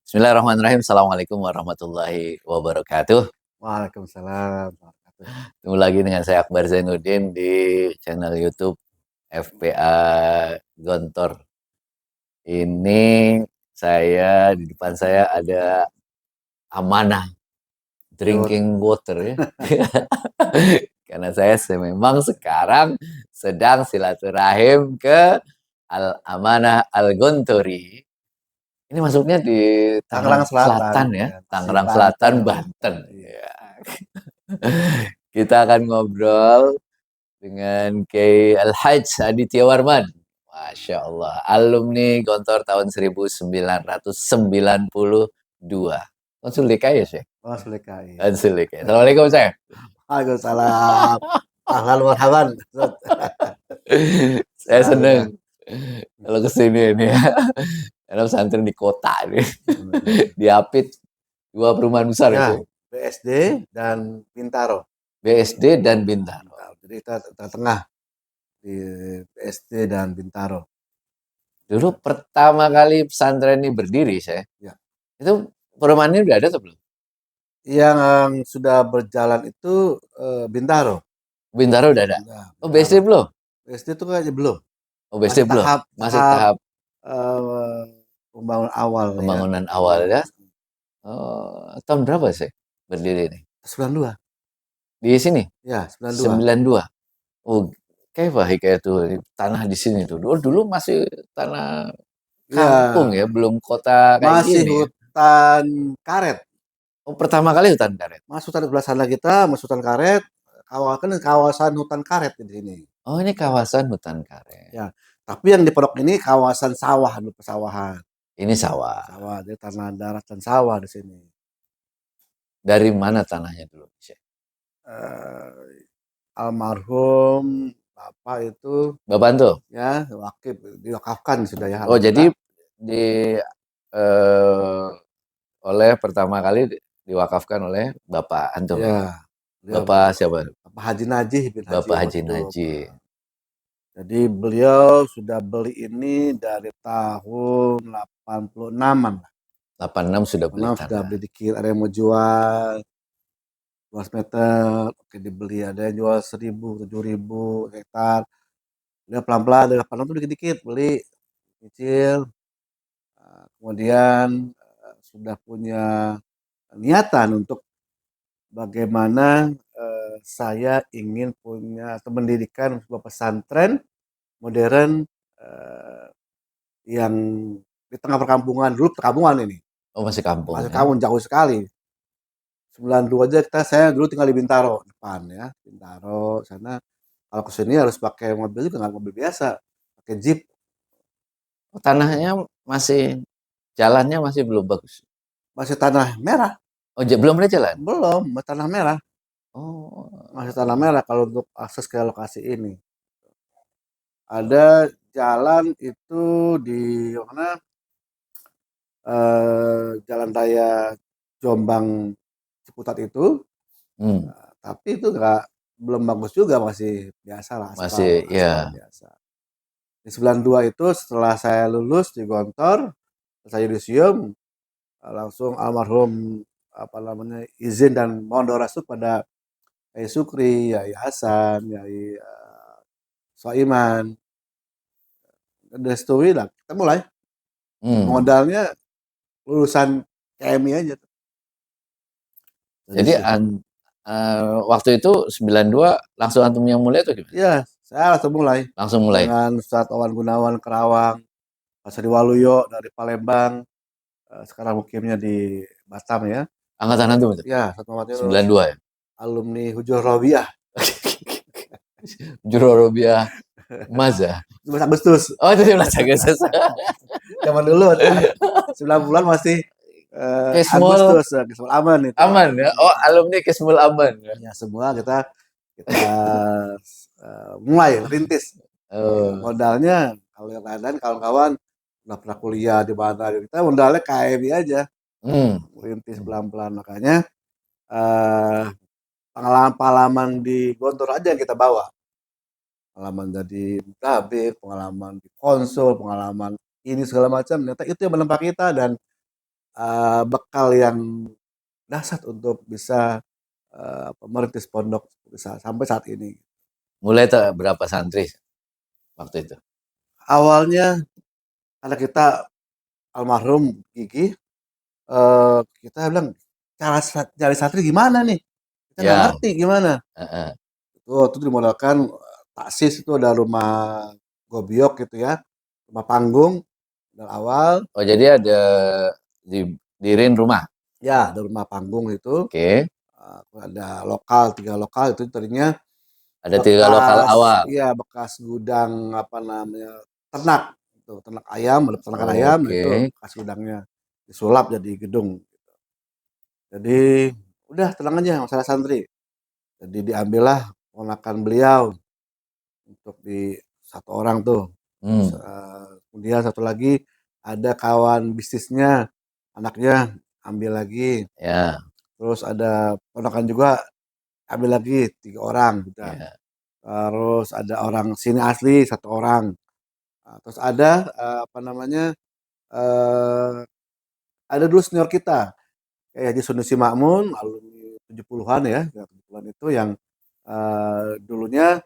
Bismillahirrahmanirrahim. Assalamualaikum warahmatullahi wabarakatuh. Waalaikumsalam wabarakatuh. Ketemu lagi dengan saya Akbar Zainuddin di channel YouTube FPA Gontor. Ini di depan saya ada amanah Yud, drinking water ya. Karena saya memang sekarang sedang silaturahim ke Al Amanah Al Gontori. Ini masuknya di Tangerang Tangerang Selatan, Selatan ya, ya, masih Tangerang Selatan, Banten. Banten. Iya. Ya. Kita akan ngobrol dengan Kiai Al-Hajj Aditya Warman. Masya Allah, alumni Gontor tahun 1992. Konsul DKI ya, Syekh? Oh, Sulika, iya. Konsul DKI. Assalamualaikum, Syekh. Waalaikumsalam. Ahlan marhaban. Saya senang Sekalian. kalau kesini ini ya. Karena pesantren di kota nih. Di Apit, dua perumahan besar Ya, itu. BSD dan Bintaro. BSD dan Bintaro. Jadi kita tengah di BSD dan Bintaro. Dulu pertama kali pesantren ini berdiri, saya. Ya. Itu perumahan ini udah ada atau belum? Yang sudah berjalan itu Bintaro. Bintaro udah ada. Ya, Oh, BSD Bintaro. belum? BSD itu kayaknya belum. Oh, BSD belum. Masih tahap eh, pembangunan awal ya. pembangunan awal ya. Oh, tahun berapa sih berdiri ini? 92. Di sini? Ya, 92. 92. Oh, kayak tuh tanah di sini tuh. Dulu masih tanah kampung Ya, ya, belum kota kayak masih gini ya. hutan karet. Oh, pertama kali hutan karet. Mas hutan sebelah sana kita, mas hutan karet, kawasan hutan karet di sini. Oh, ini kawasan hutan karet. Ya, tapi yang di Pondok ini kawasan sawah, dulu pesawahan. Ini sawah. Sawah, jadi tanah darat dan sawah di sini. Dari mana tanahnya dulu, Syekh? Almarhum Bapak itu Bapak tuh. ya wakif diwakafkan sudah ya. Oh, jadi Alhamdulillah. di eh, oleh pertama kali diwakafkan oleh Bapak Antum. Ya, beliau Bapak siapa? Bapak Haji Najih bin Haji Bapak Haji Maktum. Najih. Jadi beliau sudah beli ini dari tahun 86-an. 86 sudah beli Sudah tanah. beli dikit, ada yang mau jual 200 meter, oke dibeli, ada yang jual 1.000, 7.000 hektar. Dia pelan-pelan, dari 86 tuh dikit-dikit beli, kecil. Kemudian sudah punya niatan untuk bagaimana saya ingin punya atau mendirikan sebuah pesantren modern yang di tengah perkampungan. Dulu perkampungan ini. Oh, masih kampung Masih ya. kampung jauh sekali. 92 aja saya dulu tinggal di Bintaro depan ya. Bintaro sana kalau ke sini harus pakai mobil juga nggak mobil biasa, pakai jeep. Oh, tanahnya masih jalannya masih belum bagus. Masih tanah merah, Oh, belum ada jalan. belum tanah merah, masih tanah Oh. merah kalau untuk akses ke lokasi ini. Ada jalan itu di mana jalan raya Jombang Ciputat itu, Hmm, tapi itu nggak belum bagus juga masih biasa lah masih aspal ya. aspal biasa. Di 92 itu setelah saya lulus di Gontor, saya yudisium, langsung almarhum apa namanya izin dan mohon doa restu pada Yai Sukri, Yai Hasan, Yai Soiman, direstui lah. Kita mulai Hmm. modalnya lulusan KMI aja. Dari Jadi situ. waktu itu 92 langsung antum yang mulai atau gimana? Ya, saya langsung mulai Langsung mulai. dengan Ustadz Wawan Gunawan Kerawang, Pak Sadi Waluyo dari Palembang, sekarang mukimnya di Batam ya. Angkatan antum itu. Ya, Ustadz Muhammad Yunus, 92 ya. alumni Hujur Robiah, Jurorobiah Maza. 11 Agustus. Oh, itu 17 Agustus. Zaman dulu 9 bulan masih Kesmul Agustus, Agustus aman itu. Aman ya. Oh, alumni Kesmul Aman ya. Ya semua kita mulai rintis. Oh. Modalnya kalau yang lain kawan-kawan pernah kuliah di mana, kita modalnya KMI aja, Hmm. rintis pelan-pelan. Makanya pengalaman-pengalaman di Gontor aja yang kita bawa, pengalaman jadi tabir, pengalaman di konsul, pengalaman ini segala macam. Ternyata itu yang menempa kita dan bekal yang dahsyat untuk bisa merintis pondok sampai saat ini. Mulai berapa santri waktu itu? Awalnya anak kita almarhum Gigi, kita bilang cara cari santri gimana nih? Kita nggak Ya, ngerti gimana. heeh. Itu dimodalkan taksis, itu ada rumah gobyok gitu ya, rumah panggung dari awal. Oh, jadi ada didiriin rumah. Ya, ada rumah panggung itu, Oke. ada lokal, 3 lokal itu tadinya Ada 3 lokal bekas awal. iya, bekas gudang, apa namanya, ternak, itu ternak ayam, ada peternakan ayam, nah itu Oke. bekas gudangnya, disulap jadi gedung. Jadi, udah tenang aja masalah santri. Jadi diambillah ponakan beliau untuk di satu orang tuh. Terus, Hmm, kemudian satu lagi ada kawan bisnisnya, anaknya ambil lagi. ya, Terus ada ponakan juga ambil lagi 3 orang udah. ya, Terus ada orang sini asli 1 orang. Terus ada, apa namanya, eee, ada dulu senior kita, kayak Haji Sunusi Makmun, alumni 70-an ya, 70-an itu yang, dulunya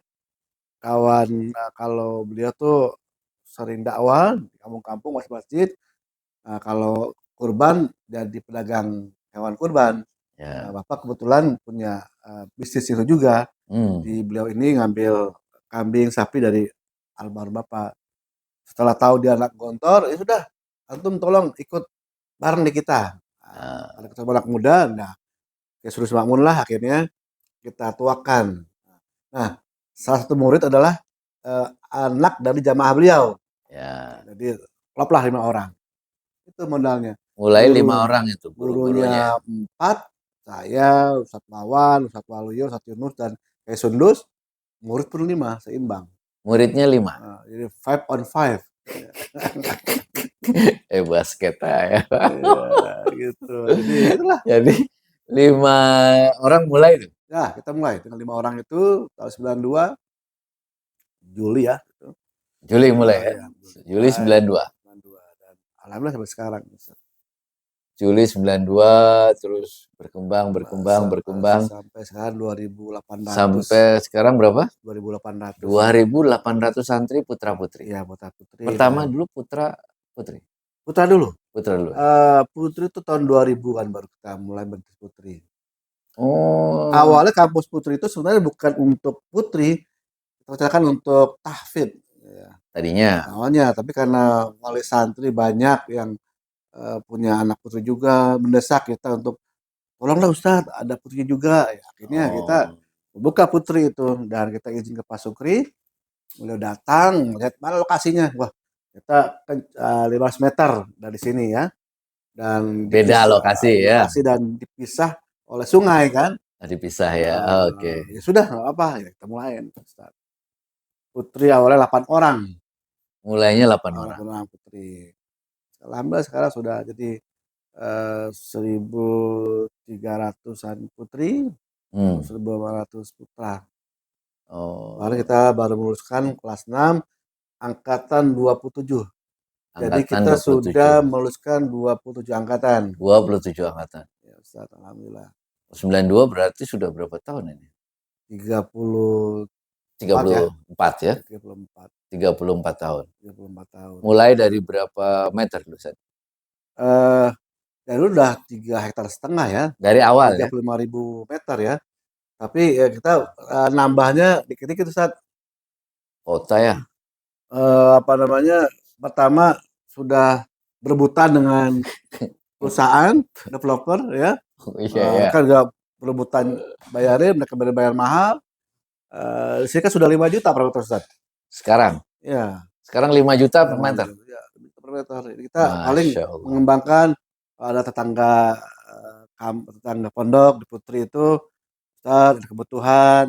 kawan, kalau beliau tuh sering dakwah di kampung-kampung, masjid-masjid, kalau kurban jadi pedagang hewan kurban. Nah, ya. Bapak kebetulan punya, bisnis itu juga. Hmm, Jadi beliau ini ngambil kambing, sapi dari almarhum Bapak. Setelah tahu dia anak gontor, ya sudah, antum tolong ikut bareng di kita. Karena ah, kita anak muda, nah ya suruh semakmun lah akhirnya kita tuakan. Nah, salah satu murid adalah anak dari jamaah beliau. ya. Jadi kloplah 5 orang. Itu modalnya. Mulai 5 Guru orang itu guru-gurunya. gurunya 4, saya, Ustadz Mawan, Ustadz Waluyo, Ustadz Yunus dan Kiai Sundus, murid pun 5 seimbang. Muridnya 5. Jadi 5 on 5. Basket ya. Iya, gitu. Jadi itulah. Jadi 5 orang mulai tuh. Ya, kita mulai dengan 5 orang itu tahun 92 Juli ya, gitu. Juli mulai ya. Ya, Juli Juli mulai 92. 92 dan alhamdulillah sampai sekarang. Juli 92 terus berkembang, berkembang, berkembang Sampai sekarang 2.800. sampai sekarang berapa? 2.800. 2.800 santri putra-putri. Iya, putra putri Pertama dan dulu putra-putri. putra dulu. Putra dulu. Putri itu tahun 2000 kan baru kita mulai bentuk putri. Oh, Awalnya kampus putri itu sebenarnya bukan untuk putri, kita untuk tahfidz. Ya, tadinya. awalnya, tapi karena wali santri banyak yang punya anak putri juga mendesak kita untuk, "Tolonglah Ustadz, ada putri juga." Ya, akhirnya kita Oh, buka putri itu dan kita izin ke Pak Sukri, beliau datang, lihat mana lokasinya. Wah, kita kan 15 meter dari sini ya, dan beda lokasi ya. lokasi dan dipisah oleh sungai kan. Dipisah ya. Oke. Ya sudah nggak apa-apa, ya kita mulain, Ustadz. Putri awalnya 8 orang, Mulainya 8 orang. 8 orang putri. Alhamdulillah sekarang sudah jadi 1.300-an putri, Hmm. 1.500 putra. Kemarin Oh, kita baru meluluskan kelas 6 angkatan 27. Jadi angkatan kita 27. sudah meluluskan 27 angkatan. 27 angkatan. Ya Ustaz, alhamdulillah. 92 berarti sudah berapa tahun ini? 34 ya, 34 ya. 34, 34 tahun. 34 tahun. Mulai dari berapa meter dulu, San? Eh, dan udah 3,5 hektar ya, Dari awal tiga ya? puluh lima ribu meter ya. Tapi ya kita nambahnya dikit-dikit Ustaz. Kota ya? Apa namanya, pertama sudah berebutan dengan perusahaan developer ya, Oh, iya ya. mereka juga berebutan bayarin, mereka bayar mahal. Di sini kan sudah 5 juta per meter Ustaz. Sekarang? Iya, Sekarang 5 juta per sekarang meter? 5 juta ya, per meter. Jadi kita paling Masya Allah. mengembangkan, ada tetangga, tetangga pondok di Putri itu, Ustaz ada kebutuhan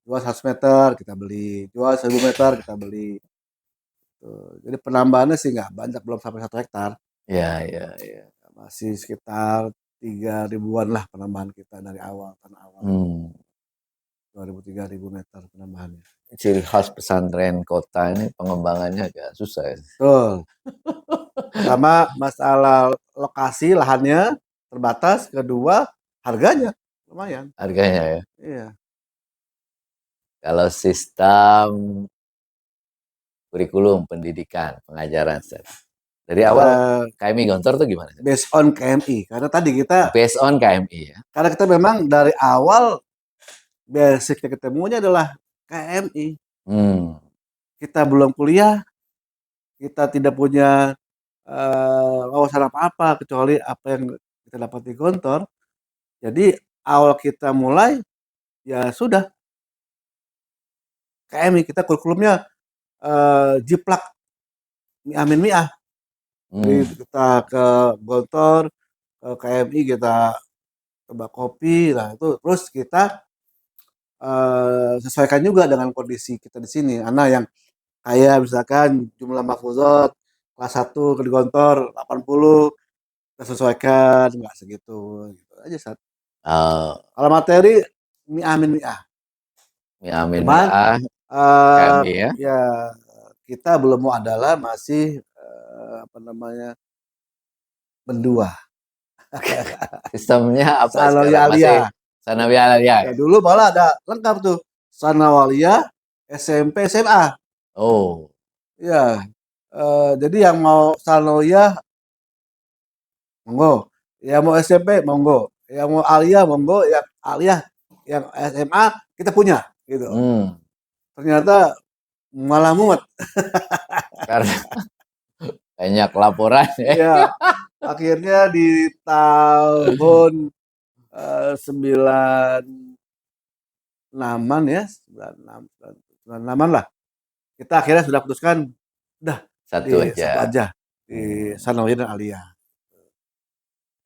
jual 100 meter kita beli, jual 1.000 meter kita beli, tuh. Jadi penambahannya sih nggak banyak, belum sampai 1 hektar, Ya, ya, ya. masih sekitar 3.000-an lah penambahan kita dari awal, tanah awal itu, Hmm. 2.000, 3.000 meter penambahannya. Ciri khas pesantren kota ini pengembangannya agak susah ya. Betul, Pertama masalah lokasi lahannya terbatas, kedua harganya lumayan. Harganya ya. Iya. Kalau sistem kurikulum pendidikan, pengajaran Ustaz. Dari awal KMI Gontor tuh gimana? Based on KMI karena tadi kita Based on KMI ya. karena kita memang dari awal basic yang ketemunya adalah KMI. Hmm. Kita belum kuliah, kita tidak punya wawasan apa-apa kecuali apa yang kita dapat di Gontor. Jadi awal kita mulai ya sudah KMI kita kurikulumnya jiplak amin miah. Jadi Hmm. kita ke Gontor, ke KMI kita coba kopi, nah itu terus kita sesuaikan juga dengan kondisi kita di sini. Karena yang kayak misalkan jumlah mahfuzat kelas 1 ke di Gontor 80, kita sesuaikan nggak segitu, gitu aja Sat. Oh, Kalau materi amin miah. mi amin mi Cuman ah eee, KMI ya. ya kita belum mau adalah masih apa namanya, mendua. Sistemnya apa Sanawiyah sekarang? Masih aliyah. Sanawiyah Aliyah Ya ya? dulu malah ada lengkap tuh, sanawiyah, SMP, SMA. Oh. Iya, jadi yang mau sanawiyah monggo, yang mau SMP monggo, yang mau aliyah monggo, yang aliyah, yang SMA kita punya, gitu. Hmm. Ternyata malah mumet. Karena banyak laporan ya. Iya, akhirnya di tahun 96-an ya, 96, 96-an lah. Kita akhirnya sudah putuskan, udah Satu di aja. satu aja, di Hmm. sanawiyah dan aliyah.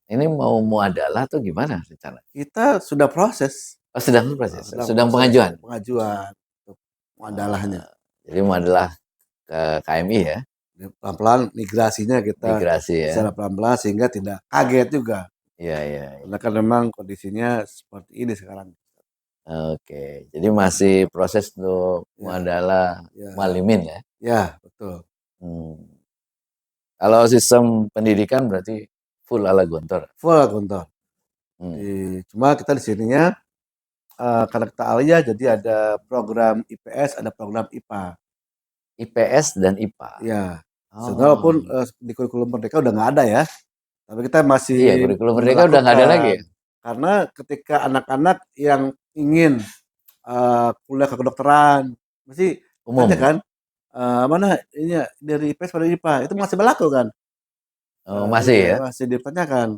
Ini mau muadalah atau gimana rencana? Kita sudah proses, Oh, sedang proses, sedang sedang proses pengajuan. pengajuan untuk muadalahnya. Jadi muadalah ke KMI ya, Pelan-pelan migrasinya kita migrasi ya. secara pelan-pelan sehingga tidak kaget juga. Iya, iya, Karena iya. kan memang kondisinya seperti ini sekarang. Oke, jadi masih proses untuk Ya, muadalah ya, muallimin ya. ya, betul. Hmm. Kalau sistem pendidikan berarti full ala Gontor. Full Gontor. Hmm. Cuma kita di sininya karena kita aliyah jadi ada program IPS, ada program IPA. IPS dan IPA. Ya, sebenarnya Oh, walaupun di kurikulum Merdeka udah nggak ada ya, tapi kita iya masih kurikulum Merdeka udah nggak ada lagi memberlakukan ya? karena ketika anak-anak yang ingin kuliah ke kedokteran mesti tanya Umum. kan, "Mana ini ya, dari IPS pada IPA?" Itu masih berlaku kan, Oh, masih iya ya? masih ditanyakan,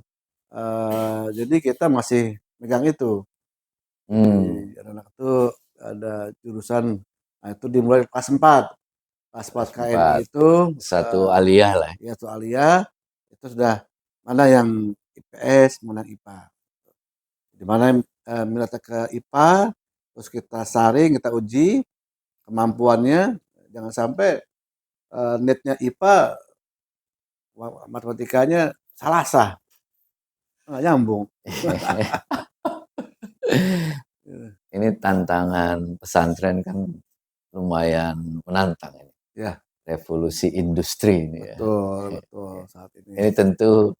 jadi kita masih megang itu. Jadi Hmm. anak-anak itu ada jurusan, nah itu dimulai kelas 4, kelas 4 Kelas KMI 4. itu, Satu aliyah lah. ya itu aliyah, itu sudah mana yang IPS, mana yang IPA. Di mana yang, minatnya ke IPA, terus kita saring, kita uji kemampuannya, jangan sampai, need-nya IPA, matematikanya salah sah, nggak nyambung. Ini tantangan pesantren kan lumayan menantang ini. Ya, Revolusi industri ini ya. betul betul saat Ini ini. tentu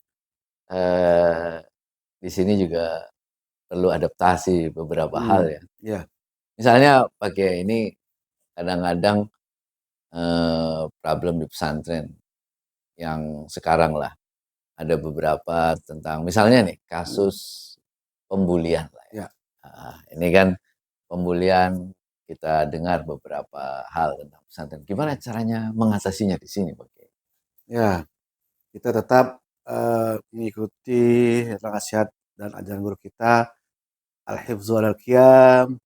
eh, di sini juga perlu adaptasi beberapa hal ya. Ya, Misalnya pakai ini kadang-kadang problem di pesantren yang sekarang lah ada beberapa tentang misalnya nih kasus pembulian lah ya. ya, Ini kan pembulian kita dengar beberapa hal tentang pesantren. Gimana caranya mengatasinya di sini, Pak Kiai? ya, kita tetap, mengikuti nasihat dan ajaran guru kita, al-hifdzu walal qiyam,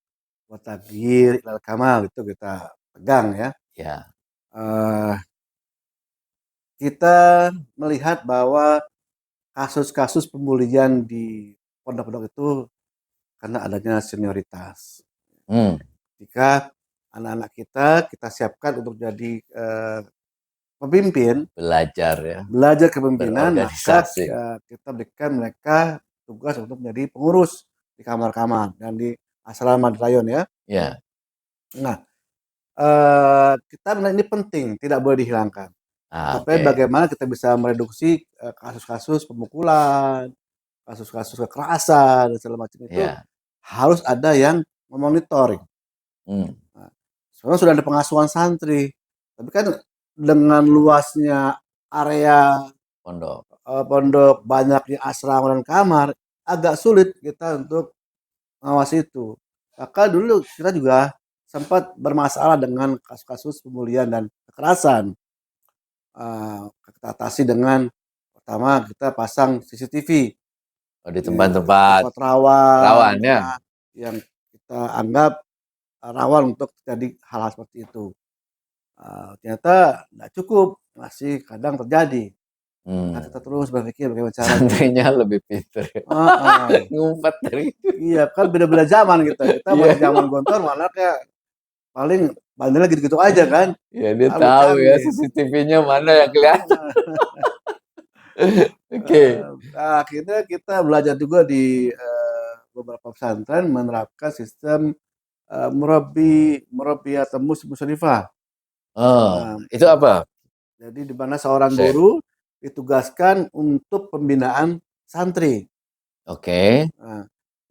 wa taghyir ilal kamal, itu kita pegang ya. Ya, Eee, kita melihat bahwa kasus-kasus pembulian di pondok-pondok itu karena adanya senioritas. hmm, Jika anak-anak kita siapkan untuk jadi, pemimpin, belajar ya, belajar kepemimpinan, maka, berorganisasi. kita berikan mereka tugas untuk menjadi pengurus di kamar-kamar dan di asrama di rayon ya. Ya, Nah, kita melihat ini penting, tidak boleh dihilangkan. Sampai Oke. bagaimana kita bisa mereduksi kasus-kasus pemukulan, kasus-kasus kekerasan dan segala macam itu Iya. harus ada yang memonitoring. Hmm. Nah, sekarang sudah ada pengasuhan santri, tapi kan dengan luasnya area Pondok. pondok, banyaknya asrama dan kamar, agak sulit kita untuk mengawasi itu. Maka dulu kita juga sempat bermasalah dengan kasus-kasus pembulian dan kekerasan. Kita atasi dengan pertama kita pasang CCTV Oh, di di tempat-tempat tempat rawan rawan ya? ya, yang kita anggap rawan untuk terjadi hal-hal seperti itu. Ternyata nggak cukup, masih kadang terjadi. Maka Hmm. kita terus berpikir bagaimana caranya. Santrinya lebih pintar ya. Heeh. Ngumpet dari itu. Iya kan beda-beda zaman kita. Kita Iya. masih zaman Gontor malah kayak paling bandelnya gitu-gitu aja kan. Ya dia Lebih tahu ya canggih. CCTV-nya mana yang kelihatan. Oke. Akhirnya kita belajar juga di beberapa pesantren menerapkan sistem murabi atau musyrifah. Oh, Nah, itu apa, jadi di mana seorang Chef? guru ditugaskan untuk pembinaan santri. Oke, Nah,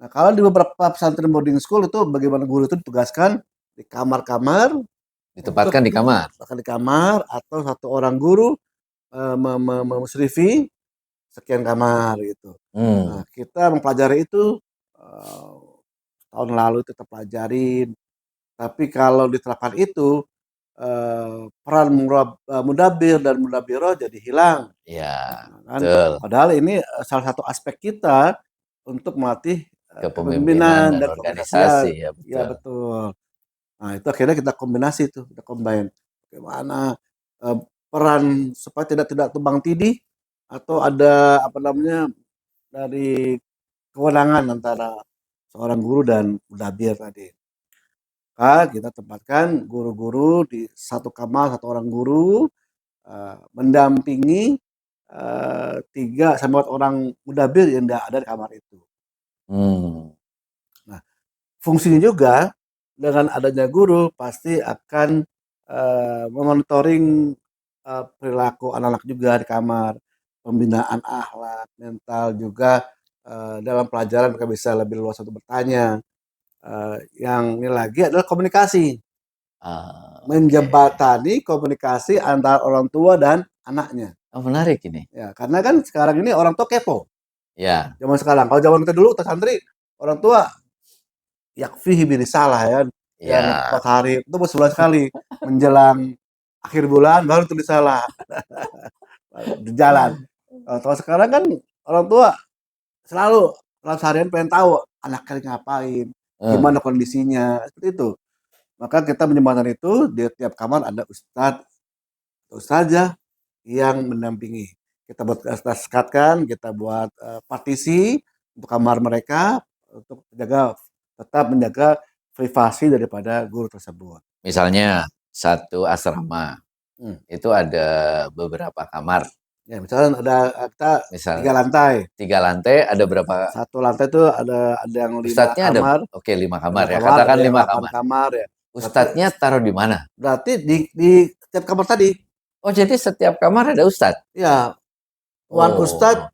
kalau di beberapa pesantren boarding school itu bagaimana guru itu ditugaskan di kamar-kamar untuk ditempatkan di kamar. bahkan di kamar atau satu orang guru memusrifi sekian kamar gitu. Hmm, Nah, kita mempelajari itu eh, tahun lalu kita pelajarin. Tapi kalau diterapkan itu peran mudabir dan mudabiro jadi hilang, ya, kan? betul. Padahal ini salah satu aspek kita untuk melatih Kepemimpinan kepemimpinan dan dan organisasi, komunikasian. ya Ya betul. betul. Nah, itu akhirnya kita kombinasi tuh, kita combine. Bagaimana eh, peran supaya tidak tidak tumbang tindih atau ada apa namanya dari kewenangan antara seorang guru dan mudabir tadi. Kita tempatkan guru-guru di satu kamar, satu orang guru mendampingi 3 sampai 4 orang mudabir yang ada di kamar itu. Hmm, Nah, fungsinya juga dengan adanya guru pasti akan memonitoring perilaku anak-anak juga di kamar, pembinaan akhlak, mental juga dalam pelajaran mereka bisa lebih luas untuk bertanya. Yang ini lagi adalah komunikasi, oke. menjembatani komunikasi antara orang tua dan anaknya. Oh, menarik ini. Ya, karena kan sekarang ini orang tua kepo. Ya, Zaman sekarang, kalau zaman kita dulu, kita santri, orang tua yakfihi birisalah ya, yang ya, 4 hari itu sebulan sekali, menjelang akhir bulan baru tulis salah di jalan. Kalau sekarang kan orang tua selalu dalam seharian pengen tahu anaknya ngapain, eh, gimana kondisinya, seperti itu. Maka kita menyempatkan itu di tiap kamar ada ustadz, ustazah yang mendampingi. Kita buat sekatkan, kita buat partisi untuk kamar mereka untuk tetap menjaga privasi daripada guru tersebut. misalnya satu asrama Hmm. itu ada beberapa kamar. Ya, misalnya ada kita 3 Misal lantai. 3 lantai ada berapa Satu lantai itu ada yang 5 ustadznya ada? kamar, Oke, 5 kamar 5 ya. kamar, Katakan ada yang 5 8 kamar. kamar ya. Berarti Ustadznya taruh di mana? berarti di setiap kamar tadi Oh, jadi setiap kamar ada ustadz? ya one ustadz,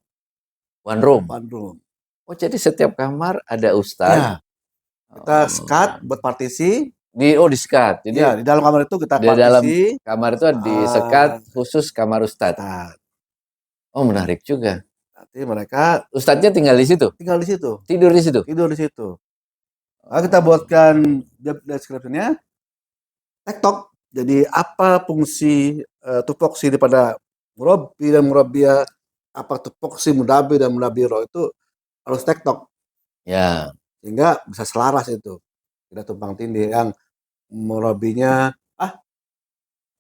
Oh, one room. one room. Oh, jadi setiap kamar ada ustadz. Ya, kita sekat Oh, buat partisi. disekat. Jadi Ya, di dalam kamar itu kita di dalam partisi. kamar itu disekat khusus kamar ustadz. Ustadz. Oh, menarik juga. Nanti mereka Ustadznya tinggal di situ, tinggal di situ, tidur di situ. tidur di situ. Nah, kita Oh, buatkan job description-nya, tektok. Jadi apa fungsi tupoksi daripada murabi dan murabia, apa tupoksi mudabi dan mudabiro itu harus tektok ya, sehingga bisa selaras itu. Tidak tumpang tindih yang murabinya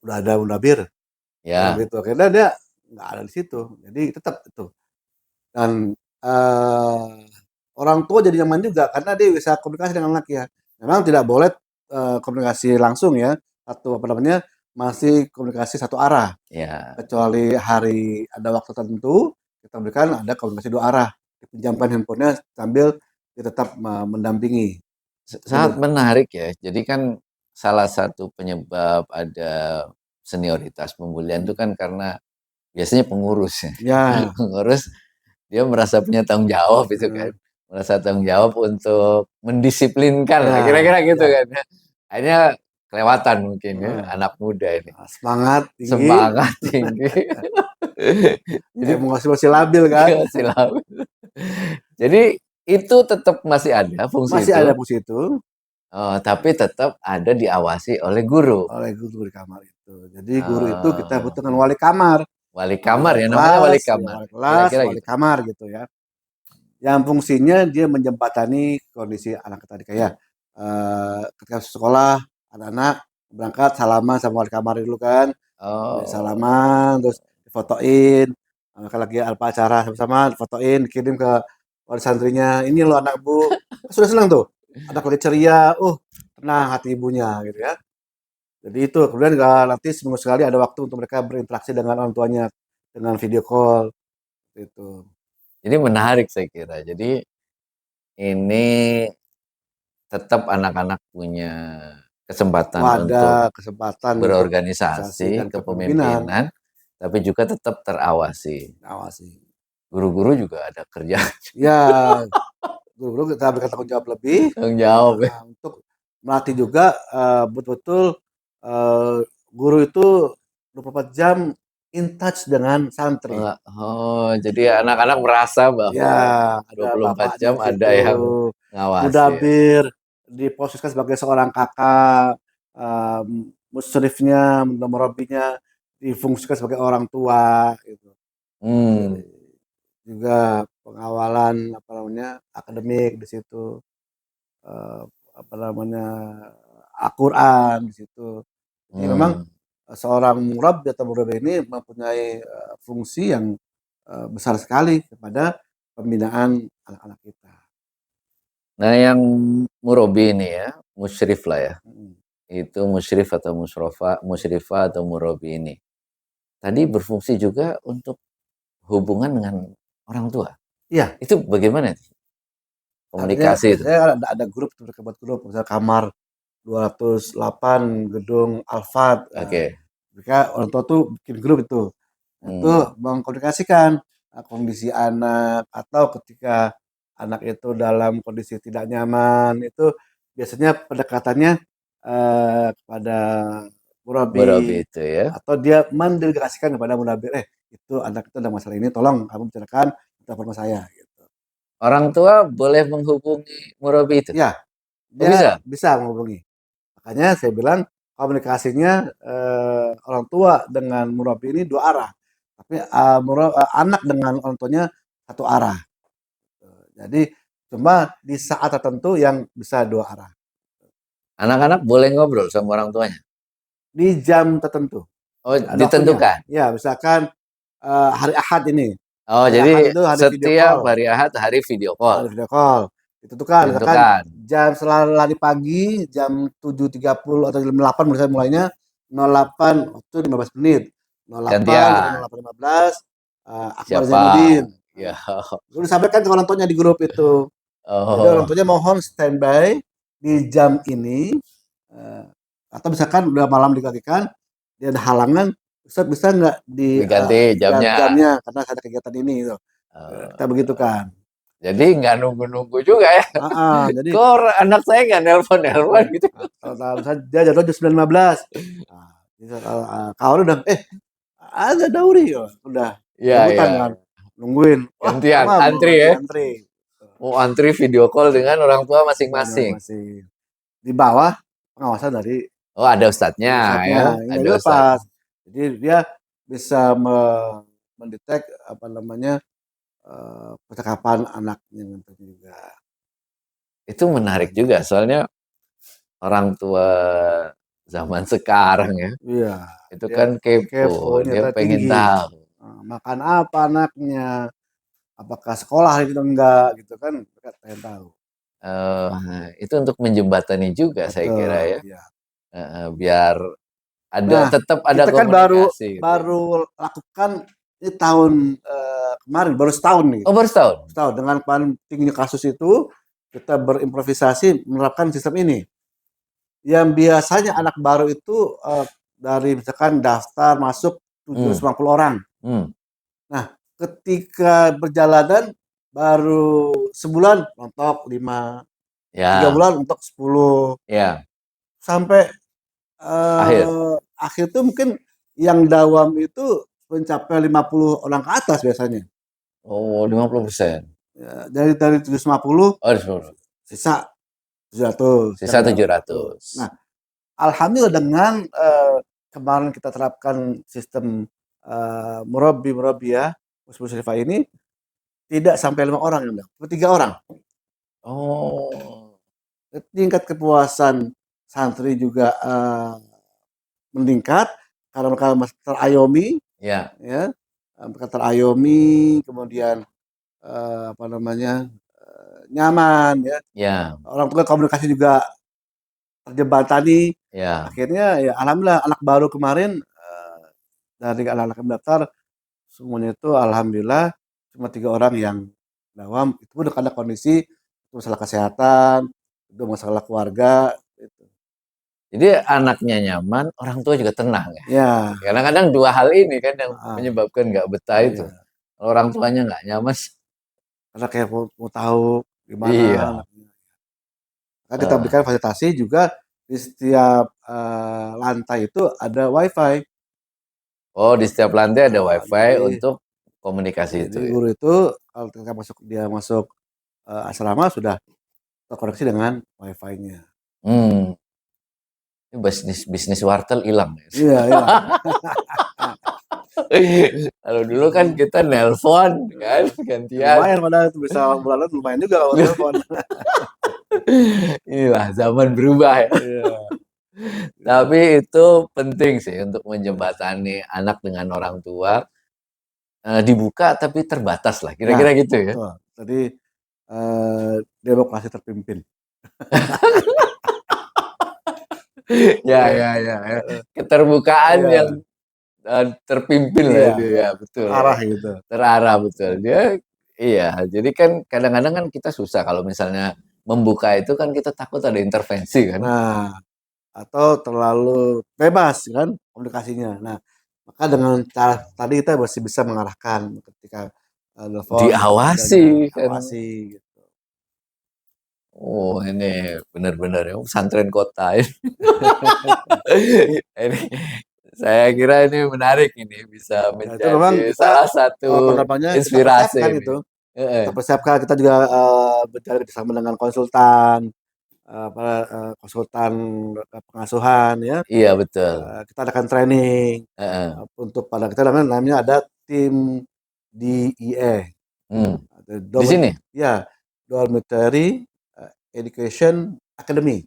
udah ada mudabir, ya, gitu. Akhirnya dia nggak ada di situ. Jadi tetap itu. Dan orang tua jadi nyaman juga karena dia bisa komunikasi dengan anaknya. Memang tidak boleh komunikasi langsung ya, atau apa namanya masih komunikasi satu arah. ya. Kecuali hari ada waktu tertentu kita berikan ada komunikasi dua arah. Dipinjamkan handphonenya sambil dia tetap mendampingi. Sangat menarik ya. Jadi kan salah satu penyebab ada senioritas pembulian itu kan karena biasanya pengurus ya. Ya. Pengurus dia merasa punya tanggung jawab itu kan. Merasa tanggung jawab untuk mendisiplinkan lah, Ya, kira-kira gitu ya. kan ya. Akhirnya kelewatan mungkin ya, Heeh. anak muda ini. Semangat tinggi, Semangat tinggi. Jadi emosi masih labil kan. silakan. Jadi itu tetap masih ada fungsi Masih ada itu, fungsi itu tapi tetap ada diawasi oleh guru. oleh guru di kamar itu. Jadi guru itu kita Oh, butuh dengan wali kamar. wali Ada kamar wali ya, namanya wali kelas, ya kamar. wali kelas, Kira-kira wali gitu. kamar gitu ya. Yang fungsinya dia menjembatani kondisi anak tadi kayak ketika sekolah anak-anak berangkat salaman sama wali kamar dulu kan, Oh, salaman terus difotoin, kalau lagi apa acara sama-sama difotoin kirim ke wali santrinya, ini loh anak bu, sudah senang tuh, anak lagi ceria, tenang hati ibunya gitu ya. Jadi itu kemudian nanti seminggu sekali ada waktu untuk mereka berinteraksi dengan orang tuanya dengan video call gitu. ini menarik saya kira. Jadi ini tetap anak-anak punya kesempatan untuk Ada kesempatan untuk organisasi dan berorganisasi, kepemimpinan, kepemimpinan, tapi juga tetap terawasi. awasi. Guru-guru juga ada kerja Ya, guru-guru kita berikan tanggung jawab lebih, tanggung jawab ya. untuk melatih juga, betul-betul, eee, guru itu 24 jam in touch dengan santri. Jadi anak-anak merasa Ya, bahwa ada 24 bapaknya jam di ada situ, yang ngawasi ya. mudabir, diposisikan sebagai seorang kakak, musyrifnya, murabbinya difungsikan sebagai orang tua gitu. Hmm, Jadi juga pengawalan apa namanya, akademik di situ, eee, apa namanya, Al-Qur'an di situ. Jadi memang, hmm. seorang murabbi atau murabbi ini mempunyai, fungsi yang, besar sekali kepada pembinaan anak-anak kita. Nah yang murabi ini ya, musyrif lah ya, Mhm. itu musyrif atau musyrifah atau murabi ini. Tadi berfungsi juga untuk hubungan dengan orang tua. Iya, Itu bagaimana artinya komunikasi itu? biasanya kan ada grup tuh, mereka buat grup, misalnya kamar 208 gedung Alfat, Oke. mereka orang tua tuh bikin grup itu. Itu Hmm. mengkomunikasikan, kondisi anak atau ketika anak itu dalam kondisi tidak nyaman, itu biasanya pendekatannya, kepada Murabi murabi itu ya. atau dia mendelegasikan kepada murabi, itu anak itu ada masalah ini tolong kamu bicarakan, telepon ke saya gitu. Orang tua boleh menghubungi murabi itu? Iya, Oh dia bisa? bisa menghubungi. Makanya saya bilang komunikasinya, orang tua dengan murabi ini 2 arah, tapi, anak dengan orang tuanya 1 arah. Jadi cuma di saat tertentu yang bisa 2 arah, Anak-anak boleh ngobrol sama orang tuanya? di jam tertentu, Oh ada waktunya. ditentukan? Ya misalkan, hari Ahad ini, Oh hari Ahad jadi itu hari video setiap call, hari Ahad hari video call? hari video call, ditentukan misalkan Ditentukan? jam setelah lari pagi jam 7.30 atau jam 8 misalnya mulainya, 08 waktu 15 menit, 08 sampai Gantian? 08.15, Akbar Siapa? Zainuddin, Ya. udah disampaikan ke orang tuanya di grup itu. Jadi orang Oh, tuanya mohon standby di jam ini, eee, atau misalkan udah malam digantikan, dia ada halangan, "Ustaz bisa nggak diganti jamnya? jamnya karena ada kegiatan ini," gitu. Kita begitu Oh, kan. jadi nggak nunggu-nunggu juga ya? Heeh, jadi Kok anak saya nggak nelpon-nelpon gitu? kalau misalnya dia jadwal jam 9.15, bisa kawan udah, "Ada dauri," udah Iya rebutan iya, kan, nungguin, wah gantian, lama belum antri lagi ya? antri. Oh antri video call dengan orang tua masing-masing? Masih di bawah pengawasan dari Oh ada ustadznya pusatnya, ya? nggak Ada dilepas. ustadz. Jadi dia bisa mendetek apa namanya, percakapan anaknya tentunya juga. Itu menarik juga soalnya orang tua zaman sekarang ya, Iya, itu dia kan kepo, keponya dia pengen tinggi, tahu. makan apa anaknya, apakah sekolah hari itu enggak gitu kan, mereka pengen tahu. Itu untuk menjembatani juga saya kira Betul, ya, iya. biar Nah, tetap ada kita kan baru komunikasi gitu ya. baru lakukan ini tahun, kemarin baru setahun nih. Oh baru setahun? Setahun dengan paling tingginya kasus itu, kita berimprovisasi menerapkan sistem ini. Yang biasanya anak baru itu, dari misalkan daftar masuk Hmm. 750 orang. Hmm. Nah, ketika berjalanan baru sebulan mentok 5, 3 Ya, bulan mentok 10, ya, sampai akhir. akhir tuh mungkin yang dawam itu mencapai 50 orang ke atas biasanya. Oh, 50%. Ya, dari 750 Oh, 10. sisa 700 Sisa yang tujuh itu. ratus. Nah, alhamdulillah dengan kemarin kita terapkan sistem murabi ya, Musyrifah ini tidak sampai 5 orang yang 3 orang. Oh, Tingkat kepuasan santri juga meningkat karena mereka terayomi ya, ya, mereka terayomi, kemudian apa namanya, nyaman ya, ya, orang tua komunikasi juga terjembatani. ya. Akhirnya ya alhamdulillah anak baru kemarin, dari anak-anak yang daftar semuanya itu alhamdulillah cuma 3 orang yang dawam, itu pun karena kondisi masalah kesehatan, itu masalah keluarga, gitu. Jadi anaknya nyaman, orang tua juga tenang ya. Ya, Kadang-kadang dua hal ini kan yang heeh, menyebabkan nggak betah itu. iya, Kalau orang tuanya nggak nyaman, karena kayak mau tahu gimana iya. anaknya. Kan kita Eh, berikan fasilitasi juga di setiap, lantai itu ada WiFi. oh, di setiap lantai ada Heeh, WiFi untuk komunikasi jadi itu ya. guru itu kalau ketika dia masuk, asrama sudah terkoneksi dengan WiFi-nya. Hmm, ini bisnis bisnis wartel hilang ya. Iya, hilang. Kalau dulu kan kita nelpon kan Ya gantian. lumayan padahal itu bisa bulanan lumayan juga kalau telepon. Inilah zaman berubah ya. Iya, gitu. Tapi itu penting sih untuk menjembatani anak dengan orang tua, dibuka tapi terbatas lah, Ya, kira-kira gitu ya? betul. Jadi, demokrasi terpimpin. Ya, Iya, ya, ya, ya. heeh, Keterbukaan yang, iya, terpimpin lah iya, itu ya, betul ya. terarah gitu. Terarah, betul. Dia iya, jadi kan kadang-kadang kan kita susah kalau misalnya membuka itu kan kita takut ada intervensi kan. Nah, atau terlalu bebas kan komunikasinya. Nah, maka dengan cara tadi kita masih bisa mengarahkan ketika, nelfon Diawasi seadanya, kan. awasi gitu. Oh, ini benar-benar ya, pesantren kota ini. Ini saya kira ini menarik ini, bisa Ya itu memang menjadi kita, salah apa satu namanya, kita persiapkan inspirasi ini. itu. Kita Heeh. persiapkan, kita juga, berjalan bersama dengan konsultan, apa, konsultan, pengasuhan ya, Iya betul. kita adakan training, Heeh. untuk pada kita namanya ada tim DIE, Hmm. atau Di sini? ya, Dormitory, Education Academy.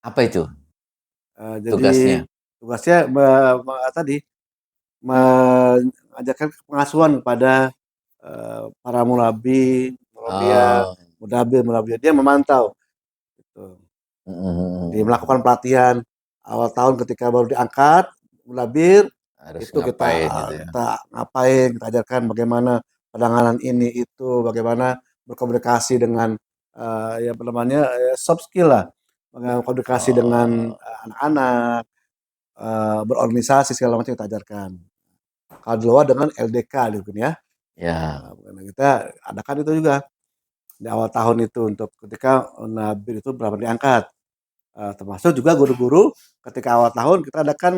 Apa itu Jadi tugasnya? tugasnya tadi, mengajarkan pengasuhan kepada, para murabi, murabiyah, Oh. murabiyah, dia memantau gitu. Mhm, Jadi mhm, mhm. melakukan pelatihan awal tahun ketika baru diangkat, mulabir, Harus itu kita, ngapain gitu ya? kita ngapain, kita ajarkan bagaimana penanganan ini itu, bagaimana berkomunikasi dengan, ya apa namanya, soft skill lah, bagaimana komunikasi dengan, Oh, anak-anak, berorganisasi segala macam kita ajarkan. Kalau di luar dengan LDK gitu kan ya, ya. karena kita adakan itu juga di awal tahun itu untuk ketika Nabil itu berapa diangkat, termasuk juga guru-guru ketika awal tahun kita adakan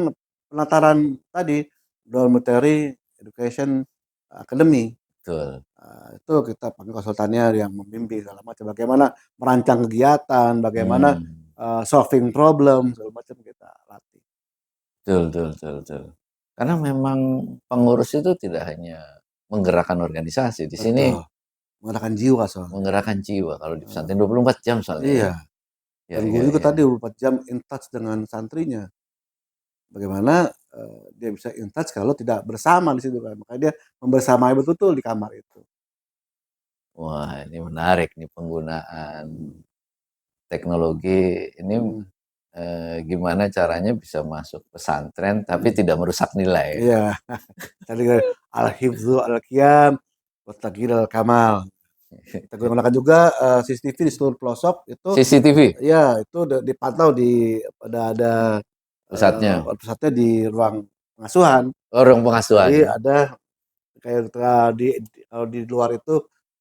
penataran tadi, Dormitory Education Academy. Betul. Itu kita panggil konsultannya yang membimbing segala macam, bagaimana merancang kegiatan, bagaimana, Hmm. solving problem segala macam kita latih. Betul, betul, betul, betul. Karena memang pengurus itu tidak hanya menggerakkan organisasi, di sini Betul, menggunakan jiwa soalnya. menggerakkan jiwa. Kalau di Heeh, pesantren 24 jam soalnya ya. iya, Ya, dan ya, guru juga ya. tadi 24 jam in touch dengan santrinya. Bagaimana, dia bisa in touch kalau tidak bersama di situ kan, makanya dia membersamai betul-betul di kamar itu. Wah, ini menarik nih penggunaan teknologi ini, Mhm, gimana caranya bisa masuk pesantren tapi mhm, tidak merusak nilai. iya, tadi kan al-hifdzu al-qiyam wa taghyirul kamal. Kita gunakan juga, CCTV di seluruh pelosok itu CCTV? ya itu dipantau, ada Pusatnya? Pusatnya di ruang pengasuhan. Oh, ruang pengasuhan Jadi ya? ada kayak kalau di luar itu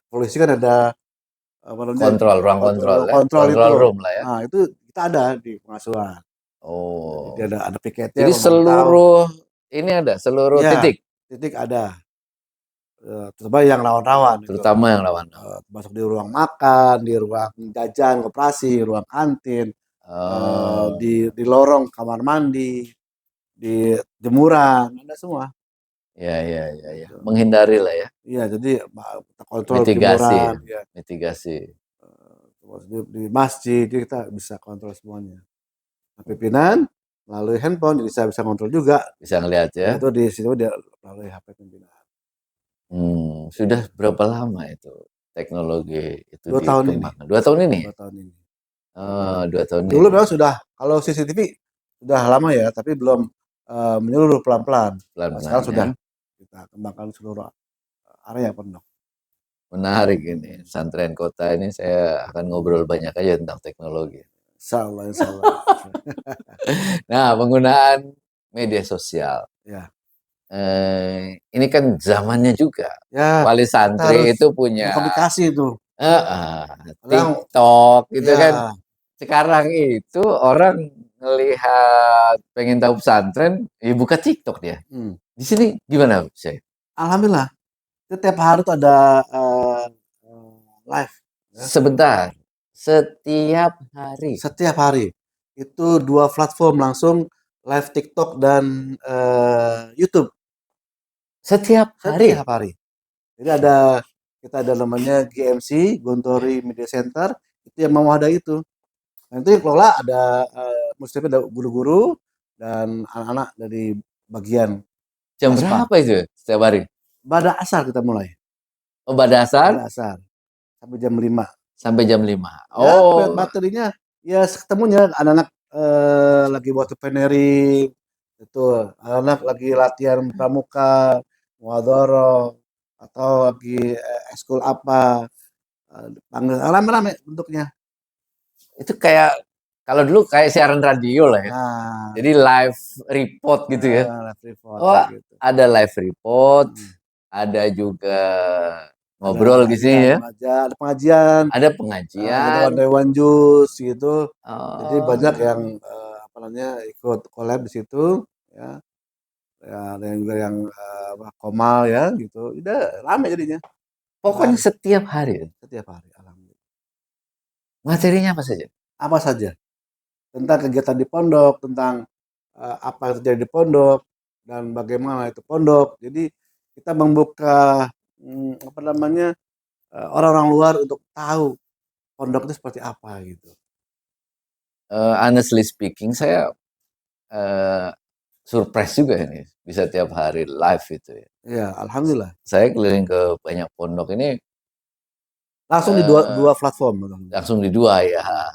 polisi kan ada apa namanya Ruang kontrol ruang ya? kontrol Control itu. room lah ya? Nah, itu kita ada di pengasuhan. Jadi dia Oh, ada piketnya jadi memantau. seluruh ini ada, seluruh Iya, titik? titik ada. Terutama yang rawan-rawan itu. Terutama yang lawan. Termasuk di ruang makan, di ruang jajan, koperasi, ruang kantin, Oh, di lorong kamar mandi, di jemuran, ada semua. ya, ya, ya, ya. Gitu. Menghindari lah ya, Iya, jadi kita kontrol mitigasi, jemuran, ya. mitigasi. Terus di masjid jadi kita bisa kontrol semuanya. Nah, pimpinan melalui handphone jadi saya bisa kontrol juga. Bisa ngelihat ya. Karena itu di situ dia melalui HP pimpinan. Sudah berapa lama itu teknologi itu 2 tahun ini, dikembangkan? 2 tahun ini? 2 tahun ini. Oh, 2 tahun Dulu ini. memang sudah, kalau CCTV sudah lama ya, tapi belum menyeluruh pelan-pelan. Nah, Pelan-pelan sekarang ya. sudah kita kembangkan seluruh area pondok. Menarik ini. Pesantren kota ini saya akan ngobrol banyak aja tentang teknologi. Insyaallah, insyaallah. Nah, penggunaan media sosial. Ya, Ini kan zamannya juga. ya Wali kita harus santri itu punya berkomunikasi itu. heeh, Kadang, TikTok gitu kan. ya, Sekarang itu orang ngelihat pengen tahu pesantren, ya buka TikTok dia. hmm, Di sini gimana, Syekh? alhamdulillah. Setiap hari itu ada live, ya. Sebentar, setiap hari, Setiap hari itu 2 platform langsung live TikTok dan YouTube setiap hari. setiap hari. Jadi ada kita ada namanya GMC Gontori Media Center itu yang mewadai itu. Nah, itu yang kelola ada muslimnya ada guru-guru dan anak-anak dari bagian Jam OSPA. berapa itu setiap hari? Pada asar kita mulai. Oh, pada asar Pada asar sampai jam 5. sampai jam 5. Ya, Oh, materinya ya ketemunya anak-anak lagi buat pioneering itu, anak lagi latihan pramuka, muadharah atau lagi eskul apa, panggil rame-rame bentuknya. itu kayak kalau dulu kayak siaran radio lah ya. Nah, Jadi live report gitu ya. live report Oh, kayak gitu. ada live report, Mhm. ada juga Ada ngobrol di ya sini ya. ada pengajian, Ada ada pengajian. dewan-dewan jus gitu. Jadi banyak yang Oh, apa namanya ikut collab di situ ya. Ya, ada yang juga yang apa, Komal ya gitu. Udah rame jadinya. pokoknya Hari, setiap hari. setiap hari alhamdulillah. Materinya apa saja? Apa saja tentang kegiatan di pondok, tentang apa yang terjadi di pondok dan bagaimana itu pondok. Jadi kita membuka apa namanya orang-orang luar untuk tahu pondok itu seperti apa gitu. Honestly speaking, saya eh, surprise juga ini bisa tiap hari live itu ya. Ya, alhamdulillah. Saya keliling ke banyak pondok ini Langsung di dua, eh, dua platform. Alhamdulillah. langsung di dua ya. Ya.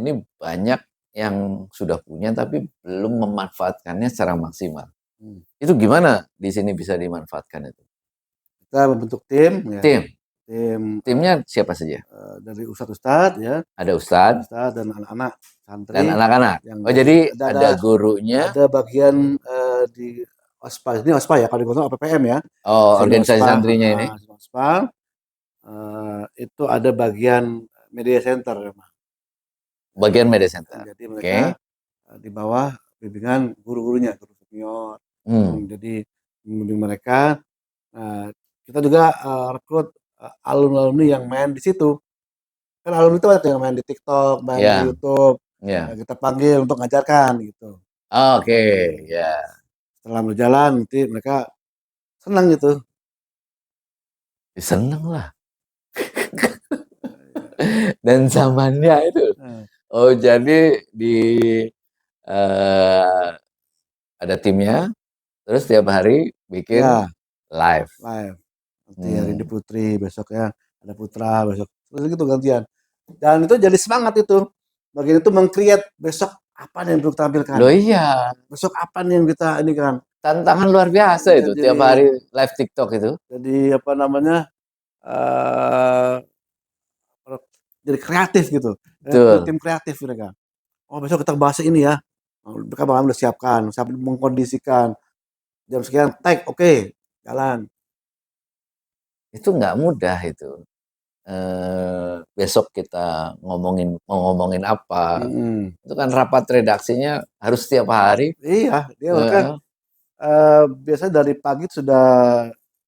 Ini banyak yang sudah punya tapi belum memanfaatkannya secara maksimal. Hmm. Itu gimana di sini bisa dimanfaatkan itu? Kita membentuk tim, ya. Tim, Tim timnya siapa saja? dari ustadz-ustadz ya, Ada ustadz ustadz dan anak-anak dan santri anak-anak. yang Oh dari jadi ada ada gurunya. ada bagian di OSPA ini OSPA ya kalau di Gunung APPM ya Oh, sini organisasi OSPA santrinya ini. sini OSPA itu ada bagian media center ya, Mas. Bagian media center. Jadi Oke. mereka di bawah bimbingan guru-gurunya guru senior Hmm. jadi membimbing mereka. Nah, kita juga rekrut alumni-alumni yang main di situ kan alumni itu banyak yang main di TikTok main di Ya, YouTube. Nah, ya. kita panggil untuk ngajarkan gitu. Oke, Panggil. ya. Setelah berjalan nanti mereka senang gitu. Seneng lah. Dan zamannya itu. Nah, Oh, jadi di eh, ada timnya, terus tiap hari bikin ya live. live. Nanti hari ini Hmm. Putri, besok ya ada Putra, besok terus gitu gantian. Dan itu jadi semangat itu. Bagian itu meng-create besok apa nih yang perlu tampilkan. Loh iya, Besok apa nih yang kita ini kan. tantangan luar biasa itu tiap Jadi hari live TikTok itu. jadi apa namanya? eh jadi kreatif gitu. Punya Betul. tim kreatif mereka. Oh besok kita bahas ini ya. Mereka malam udah siapkan, sampai mengkondisikan jam sekian tag, oke, jalan. Itu nggak mudah itu. Besok kita mau ngomongin apa, Mhm. itu kan rapat redaksinya harus setiap hari. Iya, dia mereka, Heeh, biasanya dari pagi sudah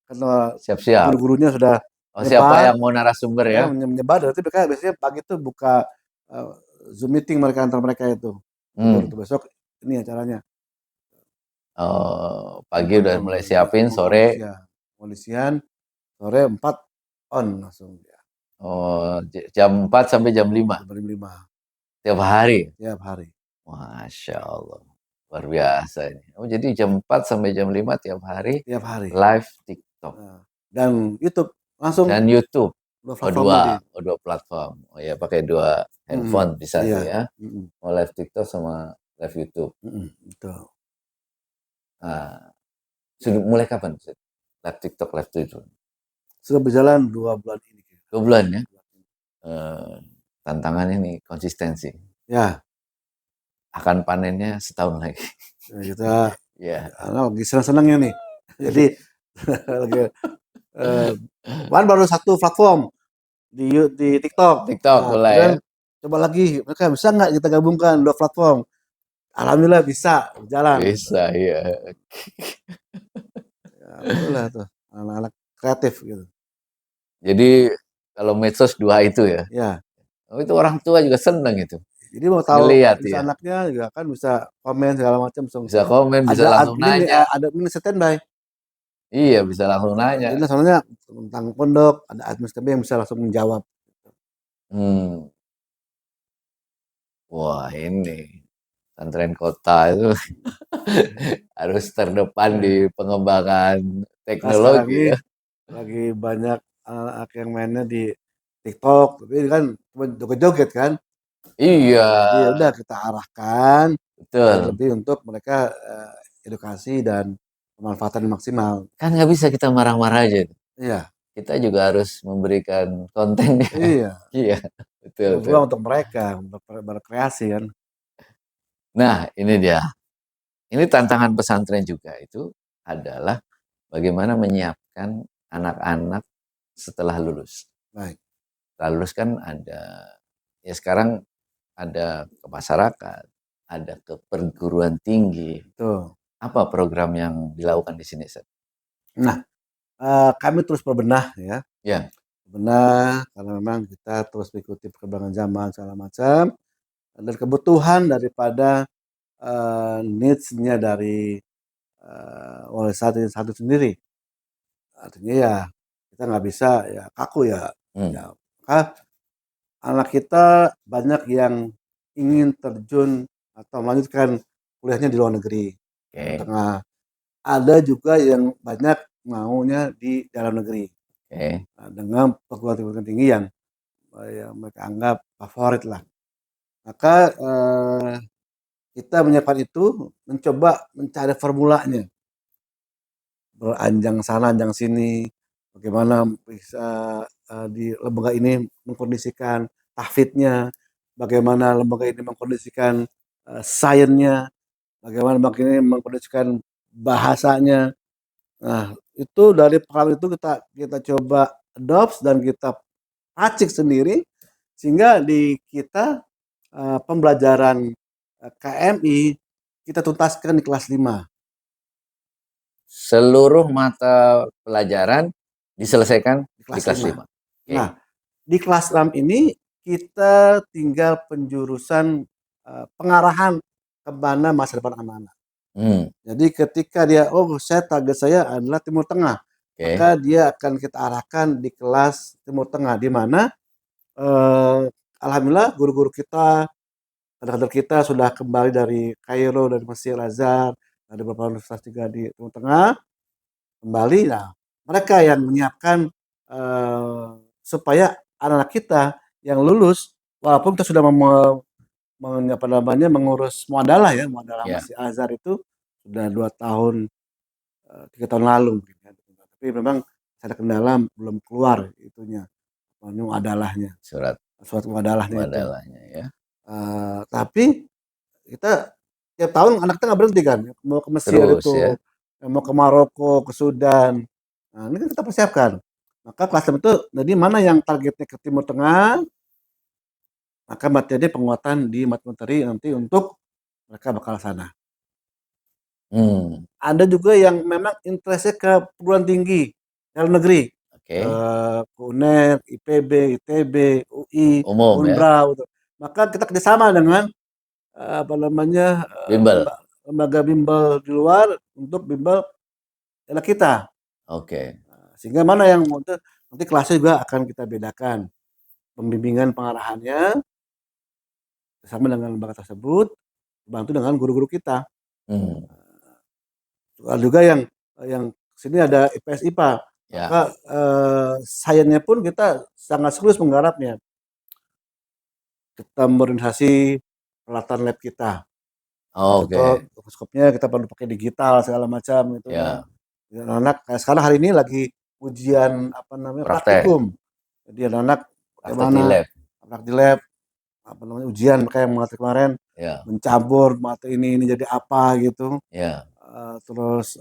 karena siap-siap. guru-gurunya sudah Oh, siapa nyebar, yang mau narasumber ya ya? menyebar, berarti mereka biasanya pagi itu buka, eee, Zoom meeting mereka antar mereka itu. Tidur Hmm. tuh, besok ini acaranya, Oh, jam pagi udah pagi mulai siapin, sore, pengkondisian. Kondisian sore 4 on langsung dia, oh, jam 4 sampai jam 5 jam 5 tiap hari. tiap hari, Masya Allah, luar biasa ini. Oh, jadi jam 4 sampai jam 5 tiap hari tiap hari. live TikTok Nah, dan YouTube langsung dan YouTube. 2 Oh, platform tadi. dua platform. Oh ya, pakai dua Mhm, handphone bisa iya, tuh ya. mhm, Mau live TikTok sama live YouTube. betul. Nah, sudah mulai kapan? Live TikTok, live YouTube? Sudah berjalan 2 bulan ini kira. 2 bulan ya. Eh, Tantangan ini konsistensi. Ya, Akan panennya setahun lagi. kita Ya. lagi senang-senangnya nih. Jadi lagi, eee, kemarin baru satu platform di TikTok. TikTok Nah, mulai ya. kemudian coba lagi, mereka bisa nggak kita gabungkan 2 platform? Alhamdulillah bisa, berjalan gitu. Bisa ya. Ya alhamdulillah tuh, anak-anak kreatif gitu. Jadi kalau medsos dua itu ya. Ya, Oh, itu orang tua juga seneng itu. jadi mau tahu Ngelihat bisa ya. anaknya juga kan bisa komen segala macam, Bisa komen, bisa langsung nanya. ada admin standby. Iya, bisa langsung nanya. Jadi soalnya tentang pondok, ada admin standby yang bisa langsung menjawab. Hmm. Wah, ini pesantren kota itu harus terdepan di Iya. pengembangan Nah sekarang teknologi ini ya. lagi banyak anak-anak yang mainnya di TikTok, tapi ini kan cuma joget-joget kan. Iya, Jadi ya udah kita arahkan biar betul. lebih untuk mereka, edukasi dan pemanfaatan maksimal. Kan nggak bisa kita marah-marah aja. Iya, Kita juga harus memberikan kontennya. iya, Iya, betul, itu betul. ruang untuk mereka berkreasi kan. Nah, ini dia. Ini tantangan pesantren juga itu adalah bagaimana menyiapkan anak-anak setelah lulus. Baik, Setelah lulus kan ada, ya sekarang ada ke masyarakat, ada ke perguruan tinggi. betul. Apa program yang dilakukan di sini, Seth? Nah, kami terus berbenah ya, Ya, berbenah karena memang kita terus mengikuti perkembangan zaman segala macam, dan kebutuhan daripada, needs-nya dari, wali satu sendiri. Artinya ya kita nggak bisa ya kaku ya, hmm, ya maka anak kita banyak yang ingin terjun atau melanjutkan kuliahnya di luar negeri, Timur oke, Tengah. Ada juga yang banyak maunya di dalam negeri, oke. dengan perguruan tinggi yang mereka anggap favorit lah. Maka, kita menyiapkan itu, mencoba mencari formulanya, beranjang sana, anjang sini, bagaimana bisa, di lembaga ini mengkondisikan tahfidnya, bagaimana lembaga ini mengkondisikan, sainsnya, bagaimana lembaga ini mengkondisikan bahasanya. Nah, itu dari pengalaman itu kita kita coba adopt dan kita racik sendiri, sehingga di kita, pembelajaran, KMI kita tuntaskan di kelas 5 Seluruh mata pelajaran diselesaikan di di kelas kelas 5. 5. Nah, Oke. di kelas 6 ini kita tinggal penjurusan, pengarahan ke mana masa depan anak-anak. Hmm, Jadi ketika dia, "Oh saya target saya adalah Timur Tengah," oke. maka dia akan kita arahkan di kelas Timur Tengah, di mana, alhamdulillah guru-guru kita, kader-kader kita sudah kembali dari Kairo, dari Mesir, Azhar, ada beberapa universitas juga di Timur Tengah, kembali. Nah, mereka yang menyiapkan, supaya anak-anak kita yang lulus, walaupun kita sudah apa namanya, mengurus muadalah ya, muadalah Ya, Masjid Azhar itu sudah 2 tahun, 3 tahun lalu mungkin ya, tapi memang ada kendala belum keluar itunya, muadalahnya, surat surat muadalahnya itu. wadalahnya ya. Tapi kita tiap tahun anak kita nggak berhenti kan, mau ke Mesir Terus ya. itu, mau ke Maroko, ke Sudan. Nah, ini kan kita persiapkan. Maka kelas 6 itu jadi mana yang targetnya ke Timur Tengah, maka materi penguatan di materi nanti untuk mereka bakal sana. Hmm, Ada juga yang memang interest-nya ke perguruan tinggi dalam negeri, oke. ke UNER, IPB, ITB, UI, Umum ya, Unbra, gitu. Maka kita kerjasama dengan apa namanya bimbel. lembaga bimbel di luar untuk bimbel anak kita. Oke. Sehingga mana yang nanti kelasnya juga akan kita bedakan. Pembimbingan pengarahannya bersama dengan lembaga tersebut, bantu dengan guru-guru kita. Hmm, Soal juga yang sini ada IPS IPA, ya. maka sainsnya pun kita sangat serius menggarapnya. Kita modernisasi peralatan lab kita. Contoh Oke. mikroskopnya kita perlu pakai digital segala macam itu ya. Ya, Anak-anak kayak sekarang hari ini lagi ujian apa namanya praktek. praktikum. Jadi anak-anak Praktek di bagaimana lab. praktek di lab apa namanya ujian kayak materi kemarin Ya, mencampur materi ini jadi apa gitu. ya. Terus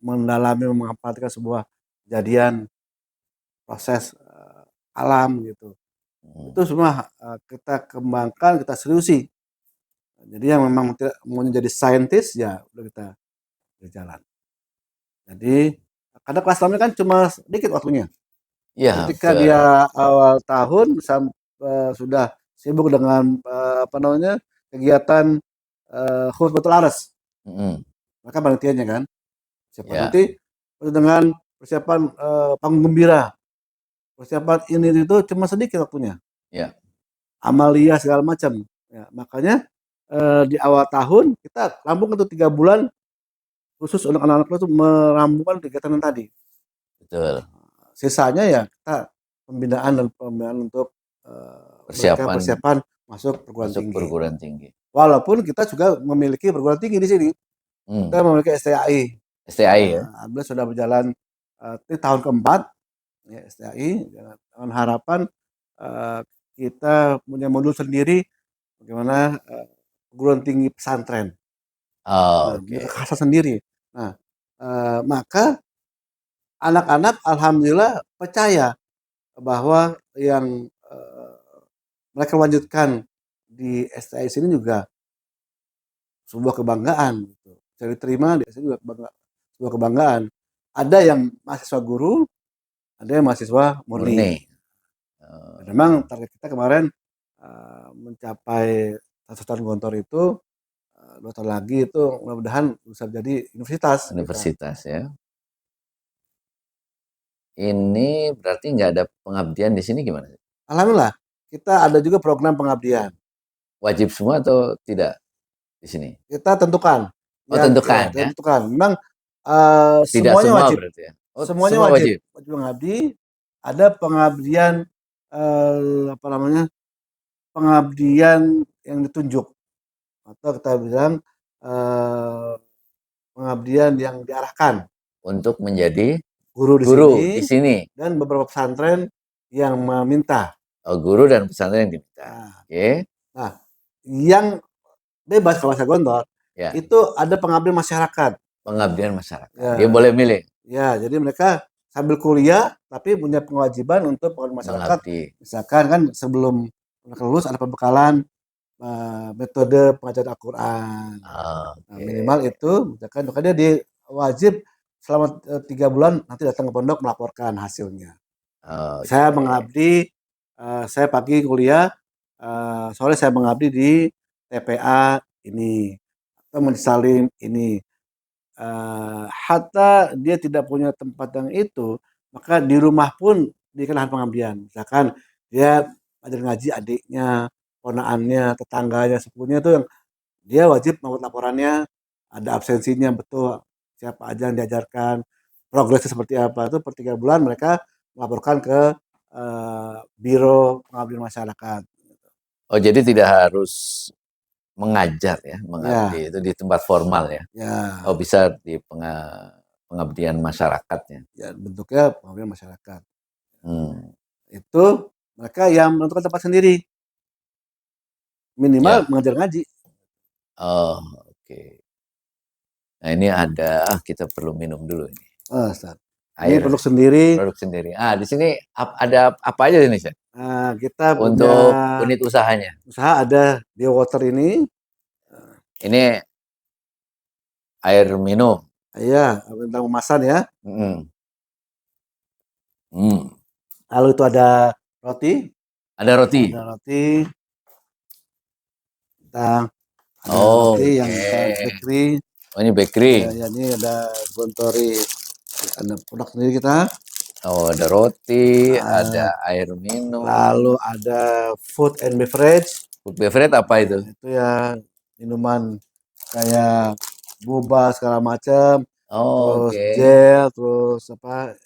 mendalami mengamalkan sebuah kejadian proses alam gitu. Hmm, Itu semua kita kembangkan, kita seriusi. Jadi yang memang mau jadi saintis ya udah kita berjalan. Jadi karena kelas 6 kan cuma sedikit waktunya. ya, Ketika dia awal tahun sudah sibuk dengan apa namanya kegiatan khutbatul aras, hmm, maka panitianya kan. Siapa ya, nanti dengan persiapan panggung gembira, persiapan ini itu cuma sedikit waktunya. ya. Amalia segala macam. Ya, makanya di awal tahun kita rampung itu 3 bulan khusus untuk anak-anak itu merampungkan kegiatan yang tadi. Betul. Sisanya ya kita pembinaan untuk mereka Persiapan persiapan masuk perguruan masuk tinggi. perguruan tinggi. Walaupun kita juga memiliki perguruan tinggi di sini. Hmm, Kita memiliki STAI. STI ya. Alhamdulillah sudah berjalan ini tahun keempat ya STAI dengan harapan eh, kita punya modul sendiri bagaimana perguruan tinggi pesantren. Oh, Nah, punya oke. kekhasan sendiri. Nah, maka anak-anak alhamdulillah percaya bahwa yang mereka lanjutkan di STI sini juga sebuah kebanggaan gitu. Saya diterima di STI juga sebuah kebanggaan. Ada yang mahasiswa guru, ada yang mahasiswa murni. Murni. Dan Oh, memang target kita kemarin mencapai 100 tahun Gontor itu 2 tahun lagi itu mudah-mudahan bisa jadi universitas kita. universitas ya. Ini berarti nggak ada pengabdian di sini gimana? Alhamdulillah kita ada juga program pengabdian. Wajib semua atau tidak di sini? Kita tentukan Oh, yang ya tentukan ya. tentukan. Memang Tidak semuanya semua wajib. berarti ya. Oh, Semuanya semua wajib. wajib. Wajib mengabdi. Ada pengabdian apa namanya? Pengabdian yang ditunjuk atau kita bilang eh, pengabdian yang diarahkan. Untuk menjadi Guru di guru di sini sini. dan beberapa pesantren yang meminta. Oh, guru dan pesantren yang diminta. Nah, Oke. nah, yang bebas kalau saya gontor Ya, itu ada pengabdian masyarakat. pengabdian masyarakat. Dia Ya, boleh milih ya, jadi mereka sambil kuliah tapi punya kewajiban untuk pengabdian masyarakat. mengabdi. Misalkan kan sebelum mereka lulus ada pembekalan metode pengajaran Al-Quran. Nah, Oke. minimal itu, misalkan maka dia wajib selama 3 bulan nanti datang ke pondok melaporkan hasilnya. Saya Oke. mengabdi, saya pagi kuliah, sore saya mengabdi di TPA ini atau Majelis Salim ini. Hatta dia tidak punya tempat yang itu, maka di rumah pun diberikan lahan pengabdian. Misalkan dia ajar ngaji adiknya, ponaannya, tetangganya, sepupunya itu yang dia wajib membuat laporannya, ada absensinya betul, siapa aja yang diajarkan, progresnya seperti apa. Itu per 3 bulan mereka melaporkan ke Biro Pengabdian Masyarakat. Oh, jadi tidak harus mengajar ya, Ya, mengabdi itu di tempat formal ya. ya, Oh, bisa di pengabdian masyarakatnya. ya bentuknya pengabdian masyarakat. Hmm. Itu mereka yang menentukan tempat sendiri, minimal Ya. mengajar ngaji. Oh, oke. Nah, ini ada kita perlu minum dulu ini. Ustaz. Ini Air produk sendiri. produk sendiri. Di sini ada apa aja ini, Chef? Kita punya Untuk unit usahanya. usaha ada di water ini. Ini air minum. Iya, tentang kemasan ya. Mhm. Hmm. Lalu itu ada roti, Ada roti. tentang ada Oh, roti yang oke. kita bakery. Oh, ini bakery. Ya, ini ada Gontori, ada produk sendiri kita. Oh, ada roti, Ah, ada air minum. lalu ada food and beverage. Food beverage apa itu? Itu ya minuman kayak boba segala macam, Oh, terus oke. gel, terus apa,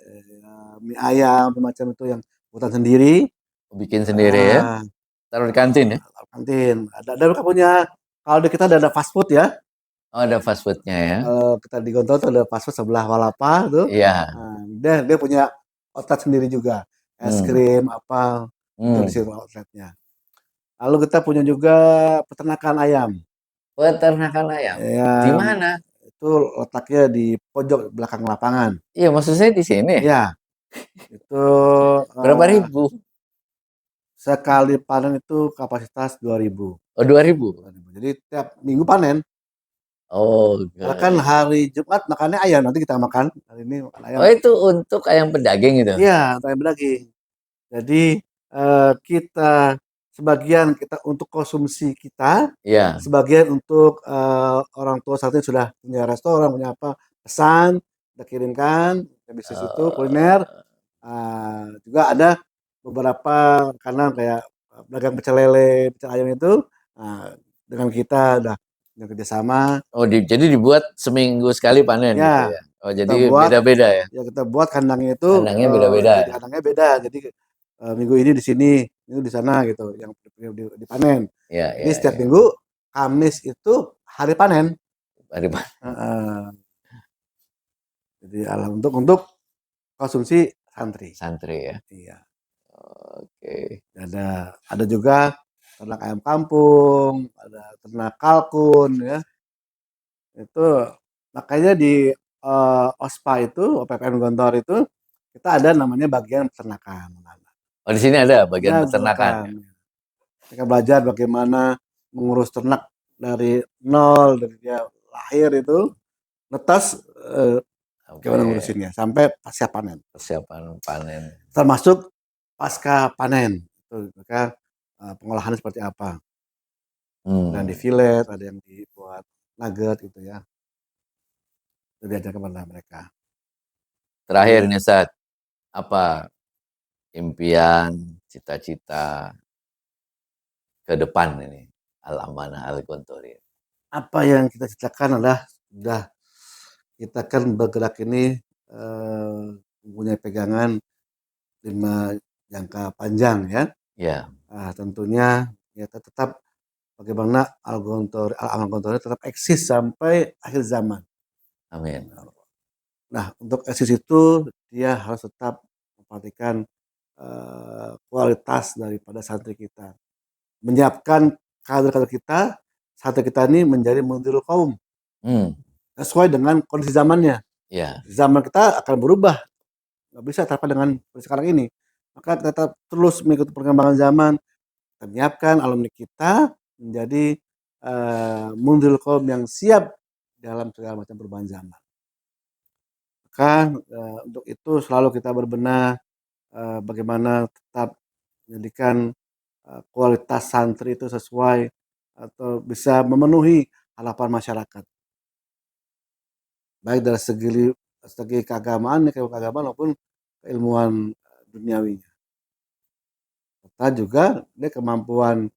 mie ayam macam itu yang buatan sendiri. Bikin sendiri ya. Ah, Taruh di kantin ya. kantin. Ada mereka punya, kalau di kita ada fast food ya. Oh, ada fast foodnya ya. Kita di Gontor tuh ada fast food sebelah Walapa tuh. Iya. Nah, dia punya outlet sendiri juga. Es Hmm. krim apa itu di Hmm. situ outletnya. Lalu kita punya juga peternakan ayam. Peternakan ayam. Di Ayam mana? itu letaknya di pojok belakang lapangan. Iya, maksud saya di sini. Ya, itu Berapa ribu? sekali panen itu kapasitas 2.000. Oh, 2.000. Jadi tiap minggu panen. Oh, Karena kan oke. hari Jumat makannya ayam, nanti kita makan. Hari ini makan ayam. Oh, itu untuk ayam pedaging itu. Iya, ayam daging. Jadi kita sebagian kita untuk konsumsi kita, Iya. sebagian untuk orang tua saat ini sudah punya restoran, punya apa, pesan, kita kirimkan ke bisnis itu kuliner. Eh, Juga ada beberapa makanan kayak pedagang pecel lele, pecel ayam itu, nah, dengan kita udah kerjasama. jadi dibuat seminggu sekali panen gitu Ya, ya. Oh, kita jadi buat beda-beda ya. ya kita buat kandangnya itu, Kandangnya beda-beda jadi ya. kandangnya beda. Jadi minggu ini di sini, minggu di sana gitu yang dipanen. Iya, Jadi iya, setiap iya. minggu Kamis itu hari panen. Dari Heeh. Jadi untuk konsumsi santri. santri ya. Iya. Oke. Ada juga ternak ayam kampung, ada ternak kalkun ya. Itu makanya di OSPA itu, OPPN Gontor itu kita ada namanya bagian peternakan. Oh, di sini ada bagian Ya, peternakan peternakan. ya. Mereka belajar bagaimana mengurus ternak dari nol, dari dia lahir itu, netas, gimana Oke. ngurusinnya sampai pasca panen. Persiapan panen. Termasuk pasca panen. Itu mereka pengolahannya seperti apa. Ada yang di Hmm. fillet, ada yang dibuat nugget gitu ya. Itu diajarkan kepada mereka. Terakhir Iya. nih Sat, apa impian, cita-cita ke depan ini Al-Amanah Al-Gontori? Apa yang kita citakan adalah sudah kita kan bergerak ini mempunyai pegangan 5 jangka panjang ya. Ya, Tentunya kita tetap bagaimana Al-Gontori tetap eksis sampai akhir zaman. amin. Nah, untuk eksis itu dia harus tetap memperhatikan kualitas daripada santri kita. Menyiapkan kader-kader kita, santri kita ini menjadi mundirul kaum Hmm, sesuai dengan kondisi zamannya. ya, Zaman kita akan berubah, nggak bisa tanpa dengan sekarang ini. Maka kita tetap terus mengikuti perkembangan zaman, kita menyiapkan alumni kita menjadi mundirul kaum yang siap dalam segala macam perubahan zaman. Maka untuk itu selalu kita berbenah bagaimana tetap menjadikan kualitas santri itu sesuai atau bisa memenuhi harapan masyarakat. Baik dari segi keagamaan, keagamaan maupun keilmuan duniawinya. Serta juga dia kemampuan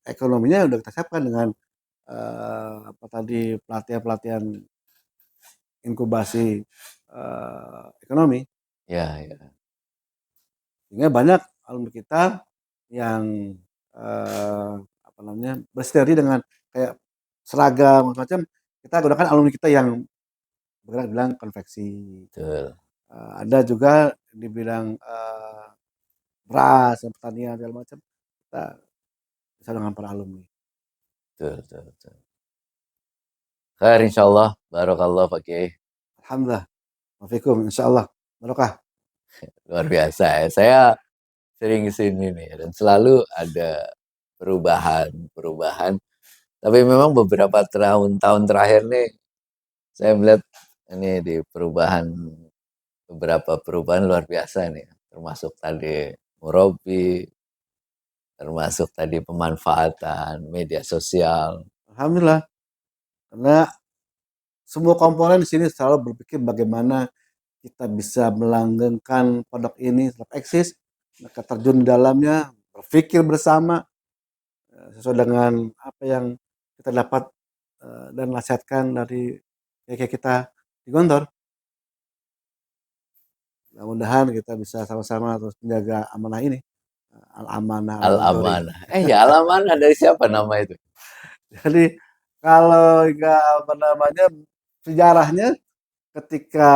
ekonominya udah kita siapkan dengan apa tadi pelatihan-pelatihan inkubasi ekonomi. ya, ya. Sehingga banyak alumni kita yang apa namanya bersinergi dengan kayak seragam macam-macam. Kita gunakan alumni kita yang bergerak di bidang konveksi. Betul, Ada juga di bidang beras, pertanian segala macam. Kita bisa dengan para alumni. betul, betul, betul. Khair insyaallah, barakallah Pak Kiai. Alhamdulillah, wafikum, insyaallah barokah. Luar biasa ya. Saya sering ke sini nih dan selalu ada perubahan. Tapi memang beberapa tahun terakhir nih saya melihat ini di beberapa perubahan luar biasa nih. Termasuk tadi murabi, termasuk tadi pemanfaatan media sosial. Alhamdulillah, karena semua komponen di sini selalu berpikir bagaimana kita bisa melanggengkan pondok ini tetap eksis, mereka terjun di dalamnya, berpikir bersama sesuai dengan apa yang kita dapat dan nasihatkan dari kayak kita di Gontor. Mudah-mudahan kita bisa sama-sama terus menjaga amanah ini, al-amanah al-gontori. Al-Amanah. Ya Al-Amanah dari siapa nama itu? Jadi kalau enggak apa namanya sejarahnya ketika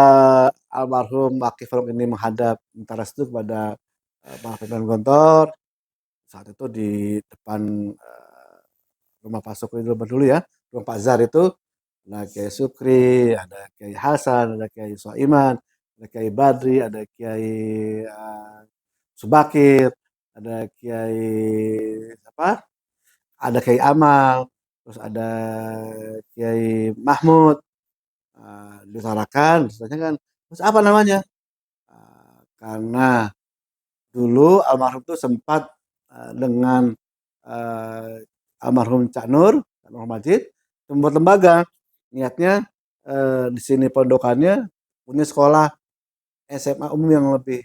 almarhum Aki Farouk ini menghadap minta restu kepada para pimpinan Gontor saat itu di depan rumah Pak Sukri dulu ya, rumah Pak Zar itu ada Kiai Sukri, ada Kiai Hasan, ada Kiai Soiman, ada Kiai Badri, ada Kiai Subakir, ada Kiai apa? Ada Kiai Amal, terus ada Kiai Mahmud, diutarakan, misalnya kan, terus apa namanya? Karena dulu almarhum itu sempat dengan almarhum Cak Nur, Cak Nur Majid, membuat lembaga. Niatnya di sini pondokannya punya sekolah SMA umum yang lebih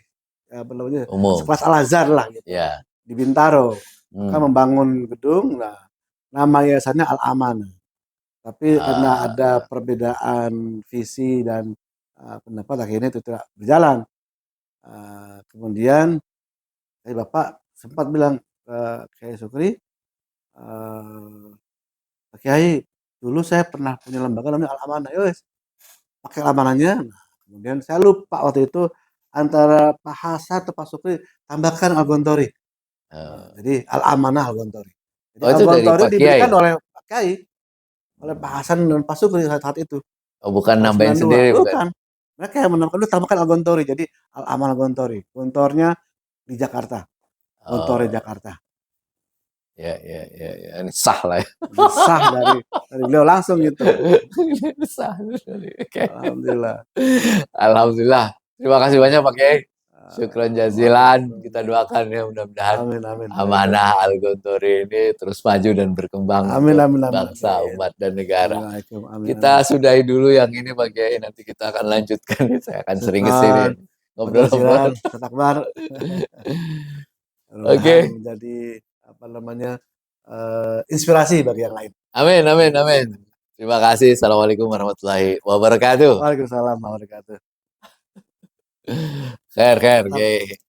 apa namanya Umum. sekelas Al Azhar lah gitu Ya. di Bintaro. Maka Hmm. membangun gedung, nah nama yayasannya Al Amanah. Tapi karena ada Ah, perbedaan visi dan pendapat akhirnya itu tidak berjalan. Kemudian Bapak sempat bilang ke Kiai Sukri, Pak Kiai, dulu saya pernah punya lembaga namanya Al Amanah. Ya wes, pakai Al Amanahnya. Nah, kemudian saya lupa waktu itu antara Pak Hasan atau Pak Sukri tambahkan Al Gontori. Jadi Al Amanah Al Gontori. Jadi oh Al itu dari Gontori Pak diberikan Kiai. oleh Pak Kiai, oleh Pak Hasan dan Pak Sukri saat itu Oh bukan tahun nambahin 92. sendiri bukan. Bukan. Mereka yang menamakan itu tambahkan Al Gontori. Jadi Al Amanah Gontori. Gontornya di Jakarta. Gontori Oh, Jakarta. ya. Ini sah lah ya. Sah dari beliau langsung gitu. Sah. Oke. Alhamdulillah. Alhamdulillah. Terima kasih banyak Pak Kiai. Syukron jazilan. Kita Waalaikumsalam. doakan ya mudah-mudahan Amin amin. amanah Al-Gontori ini terus maju dan berkembang Amin untuk amin amin. bangsa, umat, dan negara. Assalamualaikum. Amin amin. Kita sudahi dulu yang ini Pak Kiai. Nanti kita akan lanjutkan. Saya akan sering Syukron. kesini. Ngobrol-ngobrol. Jazilan. Takbar. Mudah-mudahan Oke. menjadi apa namanya inspirasi bagi yang lain. Amin, amin, amin. Terima kasih. Assalamualaikum warahmatullahi wabarakatuh. Waalaikumsalam warahmatullahi wabarakatuh. Khair, khair. Tetap Oke.